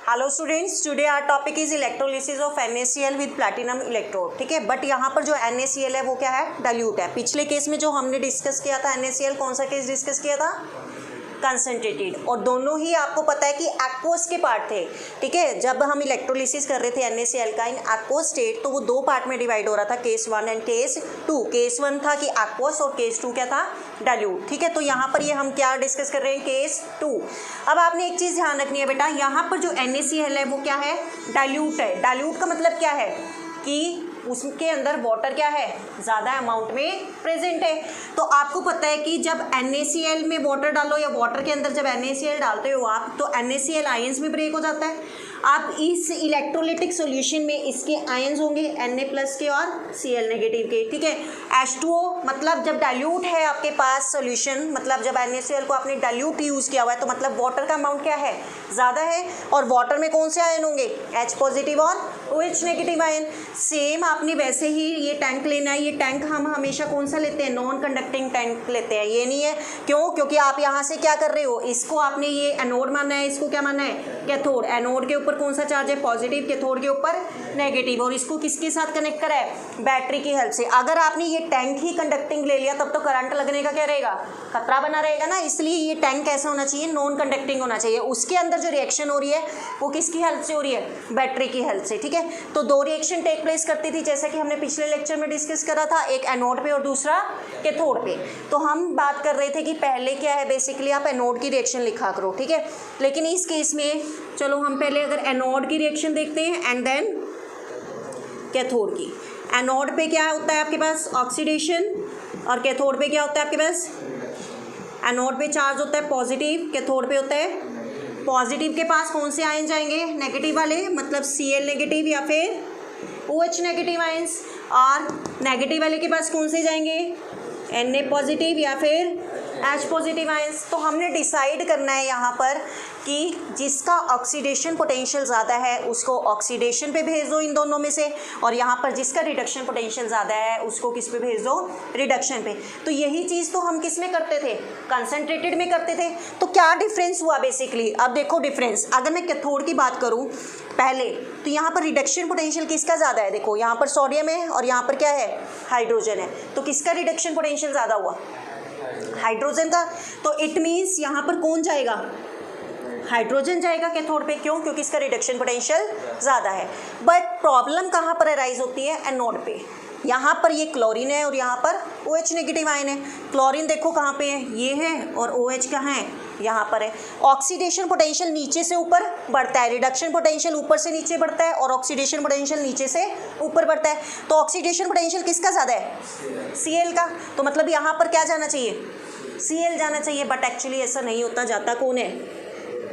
Hello students, today our topic is electrolysis of NaCl with platinum electrode. ठीक है, but यहाँ पर जो NaCl है वो क्या है, डाइल्यूट है। पिछले केस में जो हमने डिस्कस किया था NaCl, कौन सा केस डिस्कस किया था, कंसनट्रेटेड, और दोनों ही आपको पता है कि एक्वस के पार्ट थे। ठीक है, जब हम इलेक्ट्रोलिसिस कर रहे थे NaCl का इन एक्वस स्टेट, तो वो दो पार्ट में डिवाइड हो रहा था, केस 1 एंड केस 2। केस 1 था कि एक्वस और केस 2 क्या था, डाइल्यूट। ठीक है, तो यहाँ पर ये हम क्या डिस्कस कर रहे हैं, केस 2। अब आपने एक चीज़ ध्यान रखनी है बेटा, यहाँ पर जो NaCl है वो क्या है, डाइल्यूट है। डाइल्यूट का मतलब क्या है कि उसके अंदर वाटर क्या है, ज़्यादा अमाउंट में प्रेजेंट है। तो आपको पता है कि जब NaCl में वाटर डालो या वाटर के अंदर जब NaCl डालते हो आप, तो NaCl आयंस में ब्रेक हो जाता है। आप इस इलेक्ट्रोलिटिक सॉल्यूशन में इसके आयंस होंगे Na+ के और Cl- के। ठीक है, H2O मतलब जब डाइल्यूट है आपके पास सॉल्यूशन, मतलब जब NaCl को आपने डाइल्यूट यूज़ किया हुआ है, तो मतलब वाटर का अमाउंट क्या है, ज़्यादा है। और वाटर में कौन से आयन होंगे, H+ और OH- आयन। सेम आपने वैसे ही ये टैंक लेना है। ये टैंक हम हमेशा कौन सा लेते हैं, नॉन कंडक्टिंग टैंक लेते हैं। ये नहीं है, क्यों, क्योंकि आप यहाँ से क्या कर रहे हो, इसको आपने ये एनोड मानना है, इसको क्या मानना है, कैथोड। एनोड के ऊपर कौन सा चार्ज है, पॉजिटिव, कैथोड के ऊपर नेगेटिव। और इसको किसके साथ कनेक्ट करा है, बैटरी की हेल्प से। अगर आपने ये टैंक ही कंडक्टिंग ले लिया तब तो करंट लगने का क्या रहेगा, खतरा बना रहेगा ना। इसलिए ये टैंक कैसा होना चाहिए, नॉन कंडक्टिंग होना चाहिए। उसके अंदर जो रिएक्शन हो रही है वो किसकी हेल्प से हो रही है, बैटरी की हेल्प से। ठीक है, तो दो रिएक्शन टेक प्लेस करती थी, जैसा कि हमने पिछले लेक्चर में डिस्कस करा था, एक एनोड पे और दूसरा कैथोड पे। तो हम बात कर रहे थे कि पहले क्या है, बेसिकली आप एनोड की रिएक्शन लिखा करो। ठीक है, लेकिन इस केस में चलो हम पहले अगर एनोड की रिएक्शन देखते हैं एंड देन कैथोड की। एनोड पे क्या होता है आपके पास, ऑक्सीडेशन, और कैथोड पे क्या होता है आपके पास, एनोड पे चार्ज होता है पॉजिटिव, कैथोड पे होता है पॉजिटिव। के पास कौन से आयन जाएंगे, नेगेटिव वाले, मतलब Cl- या फिर OH- आयंस। और नेगेटिव वाले के पास कौन से जाएंगे, Na+ या फिर H+ आयंस। तो हमने डिसाइड करना है यहाँ पर कि जिसका ऑक्सीडेशन पोटेंशियल ज़्यादा है उसको ऑक्सीडेशन पे भेज दो इन दोनों में से, और यहाँ पर जिसका रिडक्शन पोटेंशियल ज़्यादा है उसको किस पे भेज दो, रिडक्शन पे। तो यही चीज़ तो हम किस में करते थे, कंसनट्रेटेड में करते थे। तो क्या डिफरेंस हुआ बेसिकली, अब देखो डिफरेंस। अगर मैं कैथोड की बात करूँ पहले, तो यहाँ पर रिडक्शन पोटेंशियल किसका ज़्यादा है, देखो यहाँ पर सोडियम है और यहाँ पर क्या है, हाइड्रोजन है। तो किसका रिडक्शन पोटेंशियल ज़्यादा हुआ, हाइड्रोजन का। तो इट मीन्स यहाँ पर कौन जाएगा, हाइड्रोजन जाएगा कैथोड पे। क्यों, क्योंकि इसका रिडक्शन पोटेंशियल ज़्यादा है। बट प्रॉब्लम कहाँ पर अराइज होती है, एनोड पे। यहाँ पर ये क्लोरीन है और यहाँ पर OH- आयन है। क्लोरीन देखो कहाँ पे है, ये है, और OH कहाँ है, यहाँ पर है। ऑक्सीडेशन पोटेंशियल नीचे से ऊपर बढ़ता है, रिडक्शन पोटेंशियल ऊपर से नीचे बढ़ता है, और ऑक्सीडेशन पोटेंशियल नीचे से ऊपर बढ़ता है। तो ऑक्सीडेशन पोटेंशियल किसका ज़्यादा है, Cl का। तो मतलब यहाँ पर क्या जाना चाहिए, Cl जाना चाहिए। बट एक्चुअली ऐसा नहीं होता, जाता कौन है,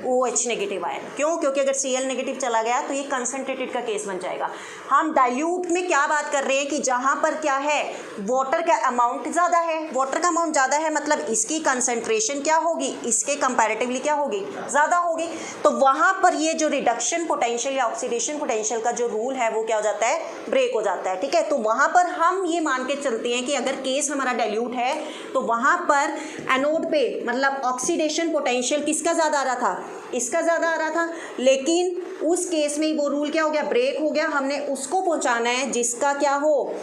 OH- आयन। क्यों, क्योंकि अगर Cl- चला गया तो ये कंसनट्रेटेड का केस बन जाएगा। हम डाइल्यूट में क्या बात कर रहे हैं कि जहाँ पर क्या है, वाटर का अमाउंट ज़्यादा है। वाटर का अमाउंट ज़्यादा है मतलब इसकी कंसनट्रेशन क्या होगी, इसके कंपैरेटिवली क्या होगी, ज़्यादा होगी। तो वहाँ पर ये जो रिडक्शन पोटेंशियल या ऑक्सीडेशन पोटेंशियल का जो रूल है वो क्या हो जाता है, ब्रेक हो जाता है। ठीक है, तो वहाँ पर हम ये मान के चलते हैं कि अगर केस हमारा डाइल्यूट है तो वहाँ पर एनोड पे मतलब ऑक्सीडेशन पोटेंशियल किसका ज़्यादा आ रहा था, इसका ज़्यादा आ रहा था। लेकिन उस केस में वो रूल क्या हो गया, ब्रेक हो गया। हमने उसको पहुंचाना है जिसका क्या हो,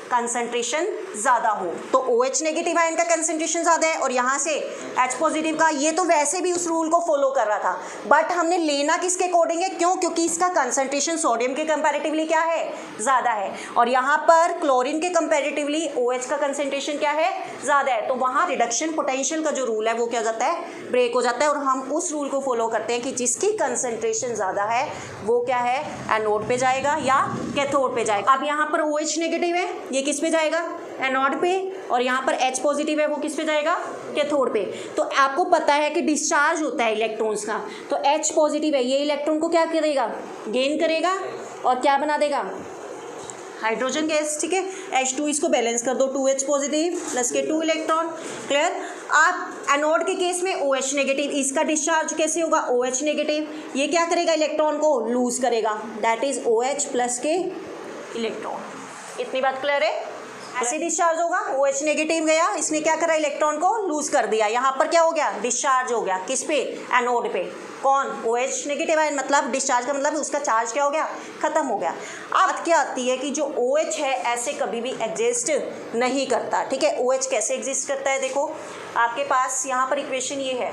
कंसंट्रेशन ज़्यादा हो। तो OH- आयन का कंसंट्रेशन ज़्यादा है और यहाँ से H+ का। ये तो वैसे भी उस रूल को फॉलो कर रहा था, बट हमने लेना किसके अकॉर्डिंग है, क्यों, क्योंकि इसका कंसंट्रेशन सोडियम के कंपैरेटिवली क्या है, ज़्यादा है। और यहाँ पर क्लोरीन के कंपैरेटिवली OH का कंसंट्रेशन क्या है, ज़्यादा है। तो वहाँ रिडक्शन पोटेंशियल का जो रूल है वो क्या हो जाता है, ब्रेक हो जाता है। और हम उस रूल को फॉलो करते हैं कि जिसकी कंसंट्रेशन ज़्यादा है वो क्या है, एनोड पे जाएगा या कैथोड पे जाएगा। अब यहाँ पर OH- है, ये किस पे जाएगा, एनोड पे, और यहाँ पर H+ है वो किस पे जाएगा, कैथोड पे। तो आपको पता है कि डिस्चार्ज होता है इलेक्ट्रॉन्स का, तो H+ है, ये इलेक्ट्रॉन को क्या करेगा, गेन करेगा और क्या बना देगा, हाइड्रोजन गैस। ठीक है, H2 इसको बैलेंस कर दो, 2H+ प्लस के 2 इलेक्ट्रॉन। क्लियर। आप एनोड के केस में OH- इसका डिस्चार्ज कैसे होगा, OH-, ये क्या करेगा, इलेक्ट्रॉन को लूज करेगा, दैट इज OH प्लस के इलेक्ट्रॉन। इतनी बात क्लियर है। ऐसे डिस्चार्ज होगा, OH- गया, इसने क्या करा, इलेक्ट्रॉन को लूज कर दिया। यहाँ पर क्या हो गया, डिस्चार्ज हो गया, किस पे, एनोड पे। कौन? OH नेगेटिव आयन, मतलब डिस्चार्ज का मतलब उसका चार्ज क्या हो गया? खत्म हो गया। अब क्या आती है कि जो OH है ऐसे कभी भी एग्जिस्ट नहीं करता, ठीक है। OH कैसे एग्जिस्ट करता है? देखो आपके पास यहाँ पर इक्वेशन ये है,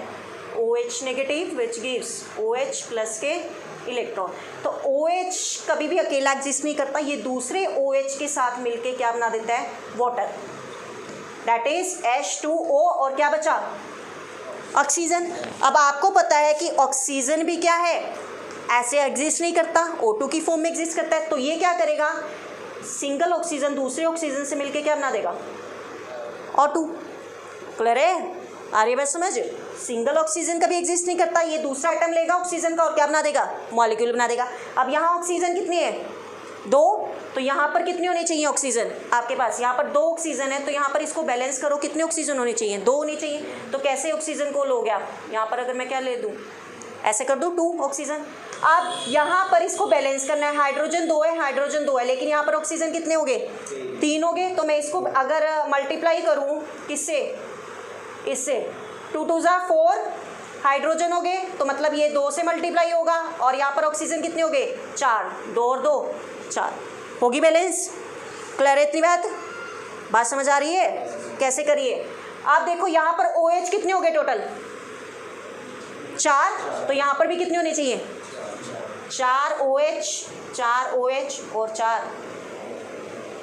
OH negative which gives OH plus के इलेक्ट्रॉन। तो OH कभी भी अकेला एग्जिस्ट नहीं करता, ये दूसरे OH के साथ मिलके क्या बना देता है? वाटर, दैट इज H2O, और क्या बचा? ऑक्सीजन। अब आपको पता है कि ऑक्सीजन भी क्या है? ऐसे एग्जिस्ट नहीं करता, O2 की फॉर्म में एग्जिस्ट करता है। तो ये क्या करेगा? सिंगल ऑक्सीजन दूसरे ऑक्सीजन से मिलके क्या बना देगा? O2। क्लियर है? आ रही है बात समझ? सिंगल ऑक्सीजन कभी एग्जिस्ट नहीं करता, ये दूसरा आइटम लेगा ऑक्सीजन का और क्या बना देगा? मॉलिक्यूल बना देगा। अब यहाँ ऑक्सीजन कितनी है? 2, तो यहाँ पर कितनी होनी चाहिए ऑक्सीजन आपके पास? यहाँ पर 2 ऑक्सीजन है, तो यहाँ पर इसको बैलेंस करो, कितने ऑक्सीजन होने चाहिए? 2 होनी चाहिए। तो कैसे ऑक्सीजन को लोगे आप? यहाँ पर अगर मैं क्या ले दूँ, ऐसे कर दूँ 2 ऑक्सीजन। अब यहाँ पर इसको बैलेंस करना है, हाइड्रोजन 2 है, हाइड्रोजन 2 है, लेकिन यहाँ पर ऑक्सीजन कितने हो गए? 3 हो गए। तो मैं इसको अगर मल्टीप्लाई करूँ किससे? इससे, 2 2 जा 4 हाइड्रोजन हो गए, तो मतलब ये 2 से मल्टीप्लाई होगा, और यहाँ पर ऑक्सीजन कितने हो गए? 4, 2 और 2 4, होगी बैलेंस। क्लियर है इतनी बात समझ आ रही है? कैसे करिए आप देखो, यहाँ पर OH कितने हो गए टोटल? 4, तो यहाँ पर भी कितने होने चाहिए? 4 OH और 4।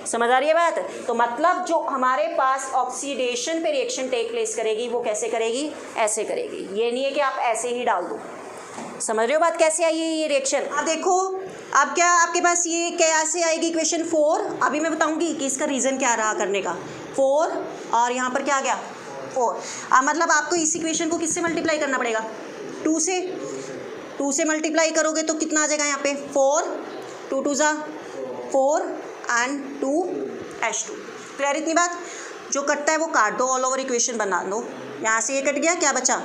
समझ आ रही है बात? तो मतलब जो हमारे पास ऑक्सीडेशन पे रिएक्शन टेक प्लेस करेगी वो कैसे करेगी? ऐसे करेगी। ये नहीं है कि आप ऐसे ही डाल दो। समझ रहे हो बात कैसे आई है ये रिएक्शन? अब देखो, अब क्या आपके पास ये कैसे आएगी इक्वेशन 4? अभी मैं बताऊंगी कि इसका रीज़न क्या रहा करने का। 4 और यहाँ पर क्या आ गया? 4। अब मतलब आपको इस इक्वेशन को किससे मल्टीप्लाई करना पड़ेगा? 2 से। 2 से मल्टीप्लाई करोगे तो कितना आ जाएगा यहाँ पे? 4, 2 2 जा 4 एंड 2 H2। क्लियर इतनी बात? जो कटता है वो काट दो, ऑल ओवर इक्वेशन बना दो। यहाँ से ये कट गया, क्या बचा?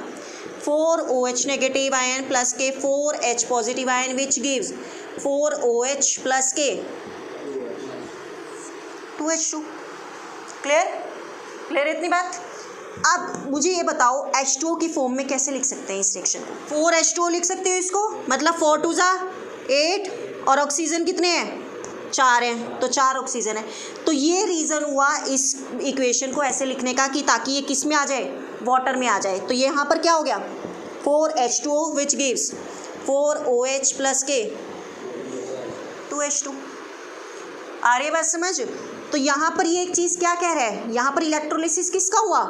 4 OH नेगेटिव आयन प्लस के 4 H positive ion which gives 4 OH plus के 2 H2। क्लियर इतनी बात? अब मुझे ये बताओ H2O की फॉर्म में कैसे लिख सकते हैं इस रिएक्शन को? 4 H2O लिख सकते हो इसको, मतलब 4 2 जा 8, और ऑक्सीजन कितने हैं? 4 हैं, तो 4 ऑक्सीजन है। तो ये रीज़न हुआ इस इक्वेशन को ऐसे लिखने का कि ताकि ये किस में आ जाए? वाटर में आ जाए। तो ये यहाँ पर क्या हो गया? 4 H2O which gives 4 OH plus के 2 H2। आ रही है बात समझ? तो यहाँ पर ये एक चीज़ क्या कह रहा है? यहाँ पर इलेक्ट्रोलिसिस किसका हुआ?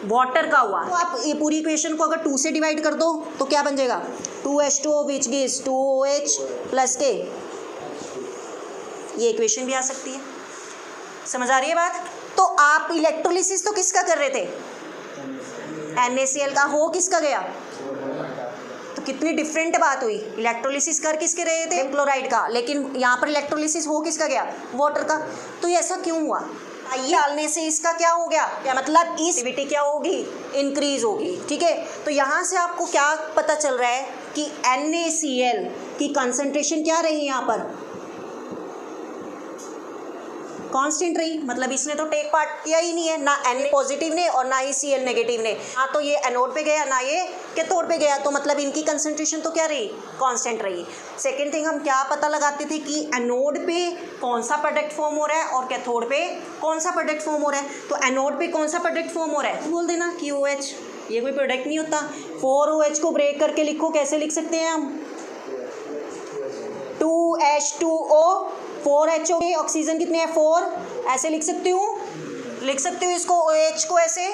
वाटर का हुआ। तो आप ये पूरी इक्वेशन को अगर 2 से डिवाइड कर दो तो क्या बन जाएगा? 2 H2O which gives 2 OH plus के, ये इक्वेशन भी आ सकती है। समझ आ रही है बात? तो आप इलेक्ट्रोलिसिस तो किसका कर रहे थे? NaCl का। हो किसका गया? तो कितनी डिफरेंट बात हुई। इलेक्ट्रोलिसिस कर किसके रहे थे? क्लोराइड का, लेकिन यहाँ पर इलेक्ट्रोलिसिस हो किसका गया? वाटर का। तो ये ऐसा क्यों हुआ? ये डालने से इसका क्या हो गया? क्या मतलब इस एक्टिविटी क्या होगी? इंक्रीज होगी। ठीक है, तो यहाँ से आपको क्या पता चल रहा है कि NaCl की कंसंट्रेशन क्या रही यहाँ पर? कांस्टेंट रही। मतलब इसने तो टेक पार्ट किया ही नहीं है, ना Na पॉजिटिव ने और ना ही Cl नेगेटिव ने। हाँ, तो ये एनोड पे गया, ना ये कैथोड पे गया, तो मतलब इनकी कंसंट्रेशन तो क्या रही? कांस्टेंट रही। सेकंड थिंग, हम क्या पता लगाते थे कि एनोड पे कौन सा प्रोडक्ट फॉर्म हो रहा है और कैथोड पे कौन सा प्रोडक्ट फॉर्म हो रहा है। तो एनोड पे कौन सा प्रोडक्ट फॉर्म हो रहा है? बोल देना कि OH। ये कोई प्रोडक्ट नहीं होता। 4OH को ब्रेक करके लिखो, कैसे लिख सकते हैं हम? 2H2O 4HO। ऑक्सीजन कितने हैं? 4। ऐसे लिख सकती हूँ इसको OH को ऐसे।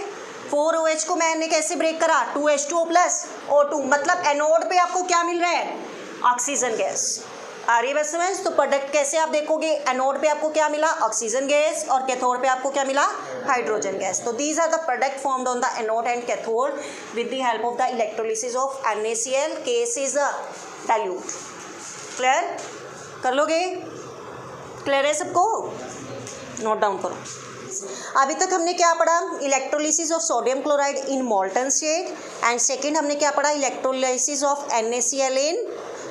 4OH को मैंने कैसे ब्रेक करा? 2H2O plus O2। मतलब एनोड पे आपको क्या मिल रहा है? Oxygen gas. आ रही है बस समझ? तो प्रोडक्ट कैसे आप देखोगे? एनोड पे आपको क्या मिला? ऑक्सीजन गैस, और कैथोड पे आपको क्या मिला? Hydrogen gas. तो these are the product formed on the anode and cathode with the help of the electrolysis of NaCl। Case is a dilute. Clear कर लोगे? क्लियर है सबको? नोट डाउन करो। अभी तक हमने क्या पढ़ा? Electrolysis of sodium chloride in molten state, and second हमने क्या पढ़ा? Electrolysis of NaCl in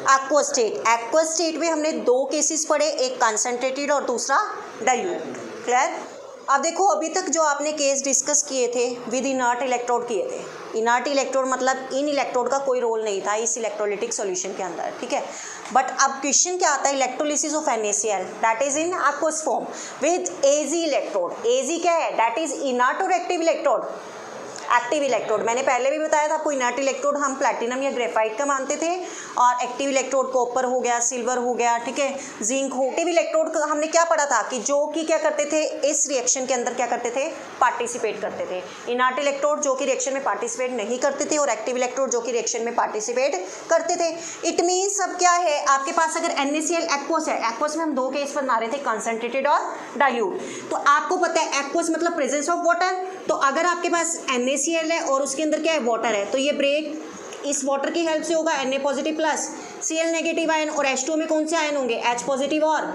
aqua state. Aqua state में हमने 2 केसेस पढ़े, एक कंसनट्रेटेड और दूसरा डाइल्यूट। क्लियर? अब देखो, अभी तक जो आपने केस डिस्कस किए थे विद इनर्ट इलेक्ट्रोड किए थे, इनर्ट इलेक्ट्रोड मतलब इन इलेक्ट्रोड का कोई रोल नहीं था इस इलेक्ट्रोलिटिक सॉल्यूशन के अंदर, ठीक है। बट अब क्वेश्चन क्या आता है, electrolysis of NaCl that is in aqueous form with Ag electrode. Ag क्या है, दैट इज इनर्ट और एक्टिव इलेक्ट्रोड। एक्टिव इलेक्ट्रोड मैंने पहले भी बताया था आपको, इनर्ट इलेक्ट्रोड हम प्लैटिनम या ग्रेफाइट का मानते थे, और एक्टिव इलेक्ट्रोड कॉपर हो गया, सिल्वर हो गया, ठीक है, जिंक हो। एक्टिव इलेक्ट्रोड का हमने क्या पढ़ा था कि जो कि क्या करते थे, इस रिएक्शन के अंदर क्या करते थे, पार्टिसिपेट करते थे। इनर्ट इलेक्ट्रोड जो कि रिएक्शन में पार्टिसिपेट नहीं करते थे, और एक्टिव इलेक्ट्रोड जो कि रिएक्शन में पार्टिसिपेट करते थे। इट मीन्स अब क्या है, आपके पास अगर NaCl एक्वस है, एक्वस में हम दो केस बना रहे थे, कंसंट्रेटेड और डाइल्यूट। तो आपको पता है एक्वस मतलब प्रेजेंस ऑफ वाटर। तो अगर आपके पास NaCl है और उसके अंदर क्या है, वाटर है, तो ये ब्रेक इस वाटर की हेल्प से होगा, Na positive plus Cl negative ion, और H2 में कौन से आयन होंगे, H पॉजिटिव और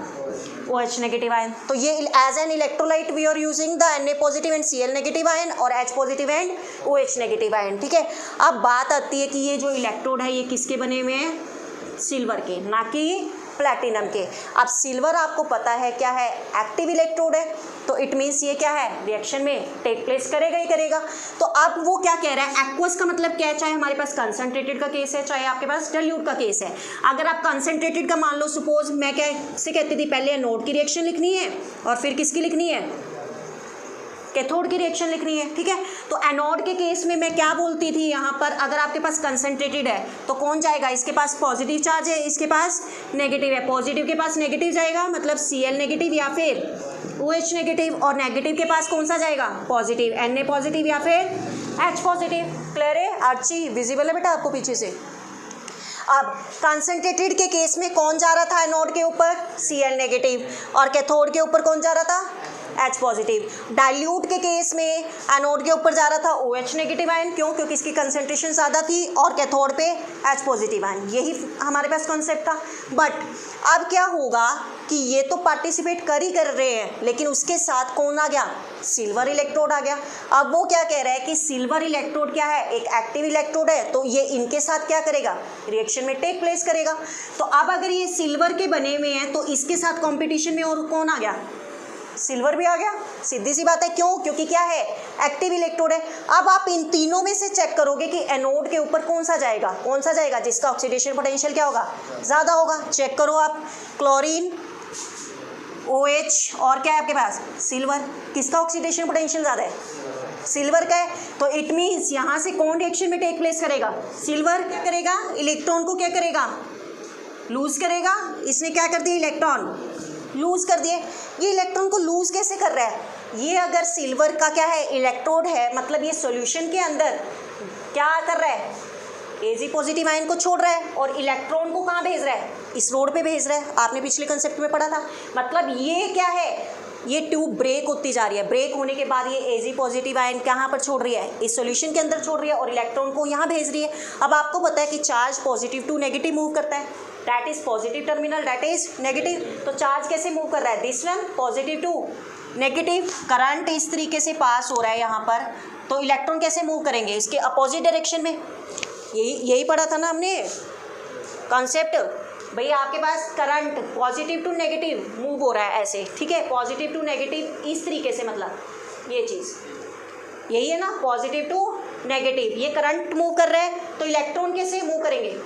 OH नेगेटिव आयन। तो ये as an electrolyte we are using the Na positive and Cl negative ion और H positive and OH negative ion, ठीक है। अब बात आती है कि ये जो इलेक्ट्रोड है ये किसके बने हुए हैं, सिल्वर के, ना कि प्लैटिनम के। अब सिल्वर आपको पता है क्या है, एक्टिव इलेक्ट्रोड है, तो इट मीन्स ये क्या है, रिएक्शन में टेक प्लेस करेगा ही करेगा। तो अब वो क्या कह रहा है, एक्वस का मतलब क्या है, चाहे हमारे पास कंसंट्रेटेड का केस है, चाहे आपके पास डाइल्यूट का केस है। अगर आप कंसंट्रेटेड का मान लो, सपोज मैं कैसे कहती थी, पहले एनोड की रिएक्शन लिखनी है और फिर किसकी लिखनी है, कैथोड की रिएक्शन लिखनी है, ठीक है। तो एनोड के केस में मैं क्या बोलती थी, यहाँ पर अगर आपके पास कंसंट्रेटेड है तो कौन जाएगा, इसके पास पॉजिटिव चार्ज है, इसके पास नेगेटिव है, पॉजिटिव के पास नेगेटिव जाएगा मतलब Cl नेगेटिव या फिर OH नेगेटिव, और नेगेटिव के पास कौन सा जाएगा, पॉजिटिव, Na पॉजिटिव या फिर H पॉजिटिव। क्लियर है, अर्ची विजिबल है बेटा आपको पीछे से। अब कंसंट्रेटेड के केस में कौन जा रहा था एनोड के ऊपर, Cl नेगेटिव, और कैथोड के ऊपर कौन जा रहा था, H पॉजिटिव। डाइल्यूट के केस में एनोड के ऊपर जा रहा था OH नेगेटिव आयन, क्यों, क्योंकि इसकी कंसंट्रेशन ज़्यादा थी, और कैथोड पे H पॉजिटिव आयन। यही हमारे पास कॉन्सेप्ट था। बट अब क्या होगा कि ये तो पार्टिसिपेट कर ही कर रहे हैं, लेकिन उसके साथ कौन आ गया, सिल्वर इलेक्ट्रोड आ गया। अब वो क्या कह रहा है कि सिल्वर इलेक्ट्रोड क्या है, एक एक्टिव इलेक्ट्रोड है, तो ये इनके साथ क्या करेगा, रिएक्शन में टेक प्लेस करेगा। तो अब अगर ये सिल्वर के बने हुए हैं तो इसके साथ कॉम्पिटिशन में और कौन आ गया, सिल्वर भी आ गया। सीधी सी बात है, क्यों, क्योंकि क्या है, एक्टिव इलेक्ट्रोड है। अब आप इन तीनों में से चेक करोगे कि एनोड के ऊपर कौन सा जाएगा, जिसका ऑक्सीडेशन पोटेंशियल क्या होगा, ज़्यादा होगा। चेक करो आप, क्लोरीन, OH और क्या है आपके पास, सिल्वर, किसका ऑक्सीडेशन पोटेंशियल ज़्यादा है, सिल्वर का है। तो इट मीन्स यहाँ से कौन रिएक्शन में टेक प्लेस करेगा, सिल्वर। क्या करेगा, इलेक्ट्रॉन को क्या करेगा, लूज करेगा। इसने क्या कर दिया, इलेक्ट्रॉन लूज कर दिए। ये इलेक्ट्रॉन को लूज कैसे कर रहा है, ये अगर सिल्वर का क्या है, इलेक्ट्रोड है, मतलब ये सॉल्यूशन के अंदर क्या कर रहा है, Ag पॉजिटिव आयन को छोड़ रहा है, और इलेक्ट्रॉन को कहाँ भेज रहा है, इस रोड पे भेज रहा है। आपने पिछले कंसेप्ट में पढ़ा था। मतलब ये क्या है, ये ट्यूब ब्रेक होती जा रही है, ब्रेक होने के बाद ये Ag पॉजिटिव आयन कहाँ पर छोड़ रही है, इस सॉल्यूशन के अंदर छोड़ रही है, और इलेक्ट्रॉन को यहाँ भेज रही है। अब आपको पता है कि charge positive to negative move करता है, that is positive terminal, that is negative. तो चार्ज कैसे मूव कर रहा है, this one positive to negative. Current इस तरीके से पास हो रहा है यहाँ पर, तो इलेक्ट्रॉन कैसे मूव करेंगे, इसके अपोजिट डायरेक्शन में। यही पढ़ा था ना हमने कॉन्सेप्ट, भैया आपके पास current positive to negative move हो रहा है ऐसे, ठीक है, पॉजिटिव टू नेगेटिव इस तरीके से, मतलब ये चीज़ यही है ना, पॉजिटिव टू नेगेटिव, ये करंट मूव कर रहा है। तो इलेक्ट्रॉन कैसे मूव करेंगे,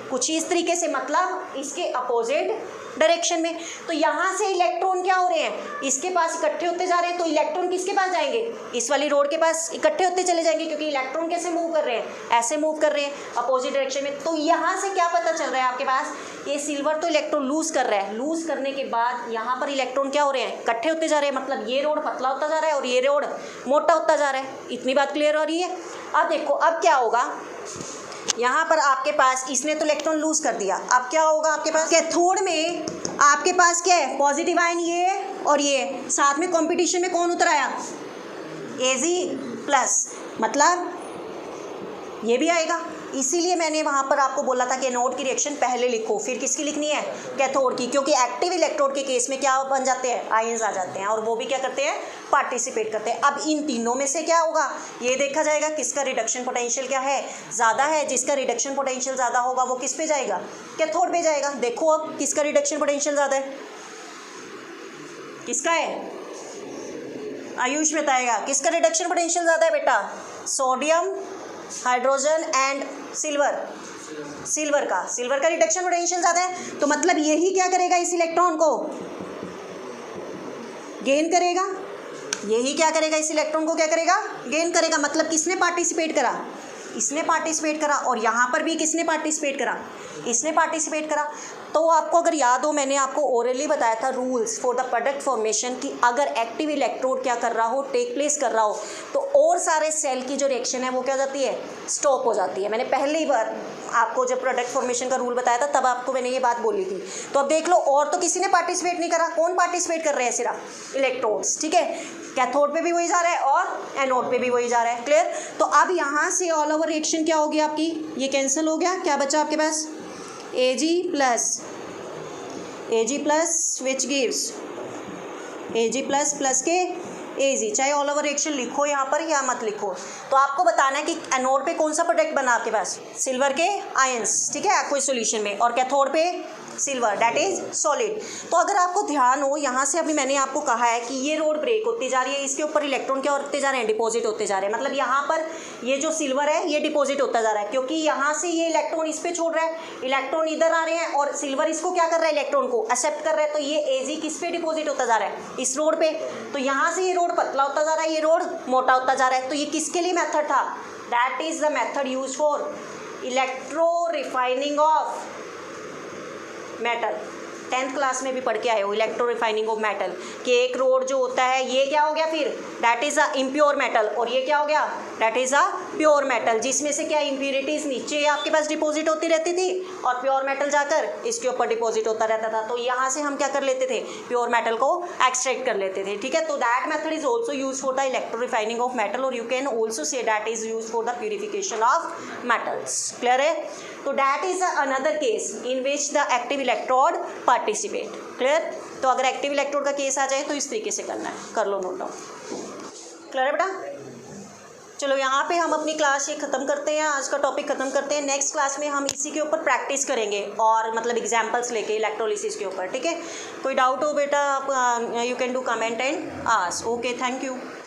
कुछ इस तरीके से, मतलब इसके अपोजिट डायरेक्शन में। तो यहाँ से इलेक्ट्रॉन क्या हो रहे हैं, इसके पास इकट्ठे होते जा रहे हैं, तो इलेक्ट्रॉन किसके पास जाएंगे, इस वाली रोड के पास इकट्ठे होते चले जाएंगे, क्योंकि इलेक्ट्रॉन कैसे मूव कर रहे हैं, ऐसे मूव कर रहे हैं अपोजिट डायरेक्शन में। तो यहाँ से क्या पता चल रहा है आपके पास, ये सिल्वर तो इलेक्ट्रॉन लूज कर रहा है, लूज करने के बाद यहाँ पर इलेक्ट्रॉन क्या हो रहे हैं, इकट्ठे होते जा रहे हैं, मतलब ये रोड पतला होता जा रहा है और ये रोड मोटा होता जा रहा है। इतनी बात क्लियर हो रही है। अब देखो, अब क्या होगा, यहाँ पर आपके पास इसने तो इलेक्ट्रॉन लूज कर दिया, अब क्या होगा आपके पास, कैथोड में आपके पास क्या है, पॉजिटिव आयन ये और ये, साथ में कंपटीशन में कौन उतर आया, Ag प्लस, मतलब ये भी आएगा। इसीलिए मैंने वहाँ पर आपको बोला था कि एनोड की रिएक्शन पहले लिखो, फिर किसकी लिखनी है, कैथोड की, क्योंकि एक्टिव इलेक्ट्रोड के केस में क्या बन जाते हैं, आयंस आ जाते हैं, और वो भी क्या करते हैं, पार्टिसिपेट करते हैं। अब इन तीनों में से क्या होगा, ये देखा जाएगा किसका रिडक्शन पोटेंशियल क्या है, ज़्यादा है। जिसका रिडक्शन पोटेंशियल ज़्यादा होगा वो किस पे जाएगा, कैथोड पे जाएगा। देखो अब किसका रिडक्शन पोटेंशियल ज़्यादा है, किसका है, आयुष बताएगा किसका रिडक्शन पोटेंशियल ज़्यादा है बेटा, सोडियम हाइड्रोजन एंड सिल्वर का रिडक्शन पोटेंशियल ज़्यादा है, तो मतलब यही क्या करेगा, इस इलेक्ट्रॉन को गेन करेगा, यही क्या करेगा, इस इलेक्ट्रॉन को क्या करेगा, गेन करेगा। मतलब किसने पार्टिसिपेट करा, इसने पार्टिसिपेट करा, और यहाँ पर भी किसने पार्टिसिपेट करा, इसने पार्टिसिपेट करा। तो आपको अगर याद हो, मैंने आपको ओरली बताया था rules for the product formation की अगर एक्टिव इलेक्ट्रोड क्या कर रहा हो, टेक प्लेस कर रहा हो, तो और सारे सेल की जो रिएक्शन है वो क्या हो जाती है, स्टॉप हो जाती है। मैंने पहली बार आपको जब प्रोडक्ट फॉर्मेशन का रूल बताया था तब आपको मैंने ये बात बोली थी। तो अब देख लो, और तो किसी ने पार्टिसिपेट नहीं करा, कौन पार्टिसिपेट कर रहे हैं, सिर्फ इलेक्ट्रोड्स, ठीक है। कैथोड पे भी वही जा रहा है और एनोड पे भी वही जा रहा है, क्लियर। तो अब यहाँ से ऑल ओवर रिएक्शन क्या होगी आपकी, ये कैंसिल हो गया, क्या बचा आपके पास, Ag plus which gives Ag plus के Ag, चाहे ऑल ओवर रिएक्शन लिखो यहाँ पर या मत लिखो। तो आपको बताना है कि एनोड पे कौन सा प्रोडक्ट बना आपके पास, सिल्वर के आयंस, ठीक है, एक्वस सॉल्यूशन में, और कैथोड पे सिल्वर दैट इज सॉलिड। तो अगर आपको ध्यान हो, यहाँ से अभी मैंने आपको कहा है कि ये रोड ब्रेक होती जा रही है, इसके ऊपर इलेक्ट्रॉन क्या होते जा रहे हैं, डिपॉजिट होते जा रहे हैं। मतलब यहाँ पर ये जो सिल्वर है ये डिपॉजिट होता जा रहा है, क्योंकि यहाँ से ये इलेक्ट्रॉन इस पे छोड़ रहा है, इलेक्ट्रॉन इधर आ रहे हैं, और सिल्वर इसको क्या कर रहा है, इलेक्ट्रॉन को एक्सेप्ट कर रहा है। तो ये Ag किस पे डिपॉजिट होता जा रहा है, इस रोड पे। तो यहाँ से ये रोड पतला होता जा रहा है, ये रोड मोटा होता जा रहा है। तो ये किसके लिए मेथड था, that is the method use for electro refining of metal. 10th class में भी पढ़ के आए हो इलेक्ट्रो रिफाइनिंग ऑफ मेटल, कि एक रोड जो होता है ये क्या हो गया, फिर that is a impure metal, और ये क्या हो गया, that is a pure metal, जिसमें से क्या इम्प्योरिटीज़ नीचे आपके पास डिपॉजिट होती रहती थी, और प्योर मेटल जाकर इसके ऊपर डिपॉजिट होता रहता था। तो यहाँ से हम क्या कर लेते थे, प्योर मेटल को एक्सट्रैक्ट कर लेते थे, ठीक है। तो that method is also use for the electro refining of metal, और you can also say that is use for the purification of metals, clear है। तो that is another case in which the active electrode participate, clear. तो अगर active electrode का case आ जाए तो इस तरीके से करना है, कर लो नोट डाउन, क्लियर है बेटा। चलो यहाँ पे हम अपनी क्लास ये ख़त्म करते हैं, आज का टॉपिक ख़त्म करते हैं। नेक्स्ट क्लास में हम इसी के ऊपर प्रैक्टिस करेंगे, और मतलब एग्जांपल्स लेके इलेक्ट्रोलिसिस के ऊपर, ठीक है। कोई डाउट हो बेटा, you can do comment and ask, okay, thank you.